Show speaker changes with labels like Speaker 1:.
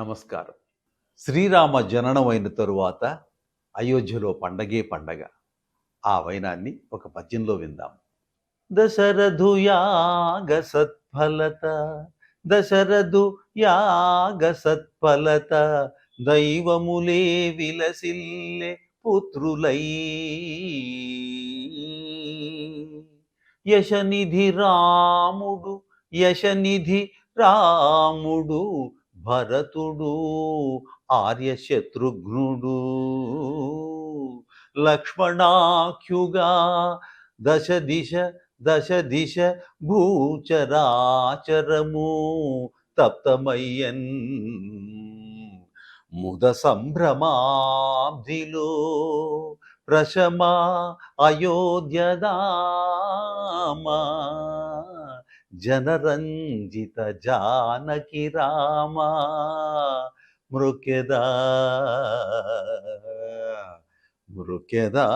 Speaker 1: నమస్కారం. శ్రీరామ జననమైన తరువాత అయోధ్యలో పండగే పండగ. ఆ వైనాన్ని ఒక పద్యంలో విందాం. దశరథు యాగ సత్ఫలత, దశరథు యాగ సత్ఫలత, దైవములే విలసిల్లె పుత్రులై. యశనిధి రాముడు, యశనిధి రాముడు, భరతుడు ఆర్యశత్రుఘ్నుడు, లక్ష్మణాఖ్యుగా దశ దిశ దశ దిశ భూచరాచరము తప్తమయ్యన్. ముద సంభ్రమాబ్ధిలో ప్రశమా అయోధ్యదామా, జనరంజిత జానకి రామ మృక్యదా మృక్యదా.